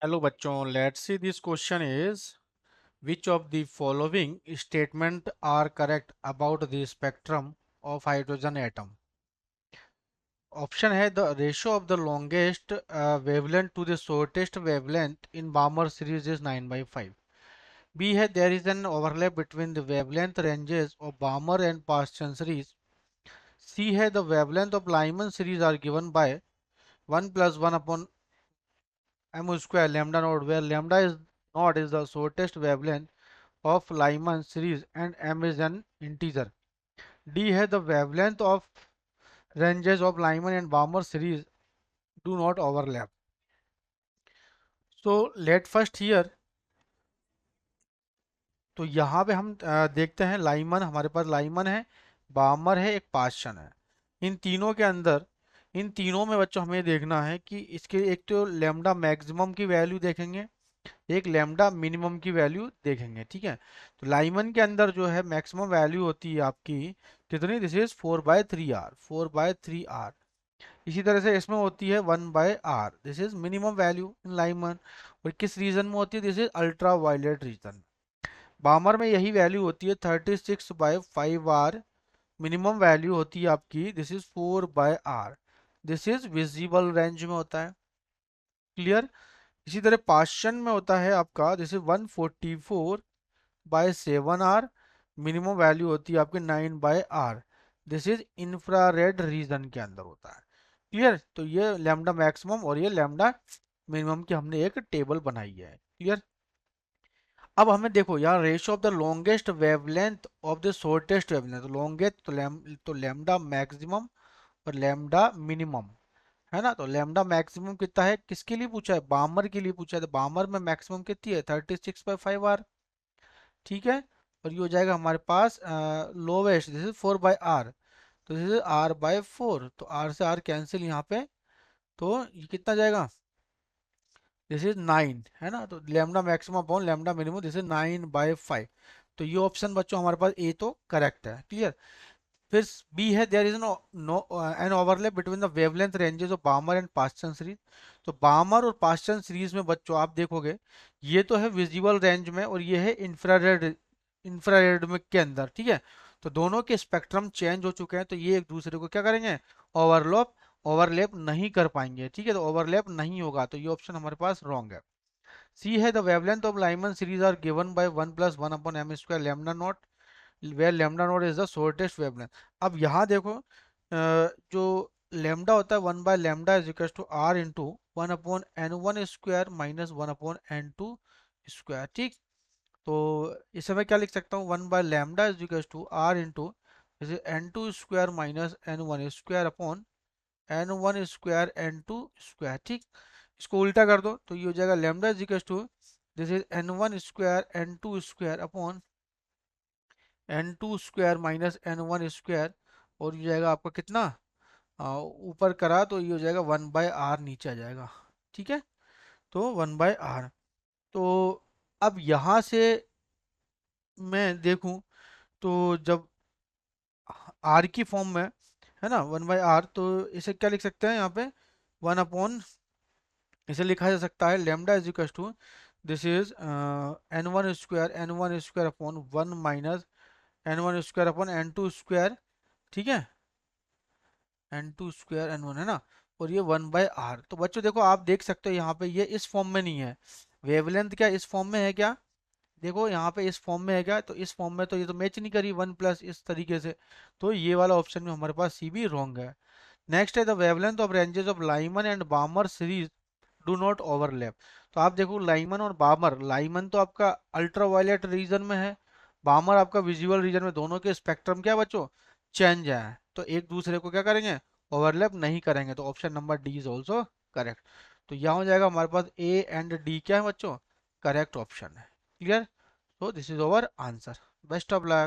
Hello बच्चों, let's see this question is which of the following statement are correct about the spectrum of hydrogen atom. Option है the ratio of the longest wavelength to the shortest wavelength in Balmer series is 9/5. B है there is an overlap between the wavelength ranges of Balmer and Paschen series. C है the wavelength of Lyman series are given by 1 plus 1 upon m square lambda naught, where lambda is naught is the shortest wavelength of Lyman series and m is an integer. D है the wavelength of ranges of Lyman and Balmer series do not overlap. So let first here, तो यहाँ पे हम देखते हैं Lyman, हमारे पास Lyman है, बामर है, एक पास्चन है। इन तीनों के अंदर, इन तीनों में बच्चों हमें देखना है कि इसके एक तो लेमडा मैक्सिमम की वैल्यू देखेंगे, एक लेमडा मिनिमम की वैल्यू देखेंगे। ठीक है, तो लाइमन के अंदर जो है मैक्सिमम वैल्यू होती है आपकी कितनी, दिस इज 4/3r, 4/3r। इसी तरह से इसमें होती है 1/r, this is minimum value in Lyman. और किस रीजन में होती है, this is ultraviolet region. Balmer में यही वैल्यू होती है 36/5r। मिनिमम वैल्यू होती है आपकी, this is 4/r, this is visible range में होता है। क्लियर। इसी तरह पास्चन में होता है आपका, this is 144/7r। Minimum value होती है आपकी 9/r, this is infrared reason के अंदर होता है। क्लियर। तो ये लैम्डा मैक्सिमम और ये लैम्डा मिनिमम की हमने एक टेबल बनाई है। क्लियर। अब हमें देखो यहाँ ratio of the longest wavelength of the shortest wavelength, longest तो लैम्डा मैक्सिमम और लैम्डा मिनिमम है ना। तो लैम्डा मैक्सिमम कितना है, किसके लिए पूछा है, बामर के लिए पूछा है। तो बामर में मैक्सिमम कितनी है, 36/5r। ठीक है। और ये हो जाएगा हमारे पास लोवेस्ट, दिस इज 4/r, तो दिस इज r/4। तो r से r कैंसिल यहाँ पे, तो ये कितना जाएगा, दिस इज 9 है ना। तो lambda maximum upon lambda minimum, this is 9/5। तो ये ऑप्शन बच्चों हमारे पास ए तो करेक्ट है। क्लियर। फिर बी है there is no an overlap between the wavelength ranges of Balmer and Paschen series. तो बामर और पास्चन सीरीज में बच्चों आप देखोगे ये तो है विजिबल रेंज में और ये है इंफ्रारेड, इंफ्रारेड में के अंदर। ठीक है। तो दोनों के स्पेक्ट्रम चेंज हो चुके हैं, तो ये एक दूसरे को क्या करेंगे, ओवरलैप, ओवरलैप नहीं कर पाएंगे। ठीक है, तो ओवरलैप नहीं होगा, तो ये ऑप्शन हमारे पास रॉन्ग है। सी है the wavelength of Lyman series are given by 1 plus 1 upon m square lambda naught, where lambda naught is the shortest wavelength. अब यहाँ देखो जो लैम्डा होता है 1/λ is equal to r into 1/n1 square minus 1/n2 square. ठीक। तो इसे मैं क्या लिख सकता हूँ, 1/λ is equal to r into n2 square minus n1 square upon n1 square n2 square. ठीक। इसको उल्टा कर दो तो ये हो जाएगा lambda is equal to, this is n1 square n2 square upon n2 square minus n1 square. और ये जाएगा आपका कितना, ऊपर करा तो ये हो जाएगा 1/r, नीचे आ जाएगा। ठीक है। तो 1/r। तो अब यहाँ से मैं देखूं तो जब r की फॉर्म में है ना 1/r, तो इसे क्या लिख सकते हैं यहाँ पे, 1 अपॉन, इसे लिखा जा सकता है lambda is equal to, this is n1 square upon 1 minus n1 square upon n2 square. ठीक है, n2 स्क्वायर n1 है ना, और ये 1/r। तो बच्चों देखो आप देख सकते हो यहाँ पे ये इस फॉर्म में नहीं है, वेवलेंथ क्या इस फॉर्म में है क्या, देखो यहाँ पे इस फॉर्म में है क्या, तो इस फॉर्म में तो ये तो मैच नहीं करी 1 प्लस इस तरीके से। तो ये वाला ऑप्शन में हमारे पास सी भी रॉन्ग है। नेक्स्ट है the wavelength of ranges of Lyman and बामर series do not overlap. तो आप देखो लाइमन और बामर, लाइमन तो आपका अल्ट्रा वायलेट रीजन में है, बामर आपका विजुअल रीजन में, दोनों के स्पेक्ट्रम क्या बच्चों, चेंज है, तो एक दूसरे को क्या करेंगे, ओवरलैप नहीं करेंगे। तो option number D is also correct. तो यहाँ हो जाएगा हमारे पास ए एंड डी क्या है बच्चों, करेक्ट ऑप्शन है। Clear. So this is our answer. Best of luck.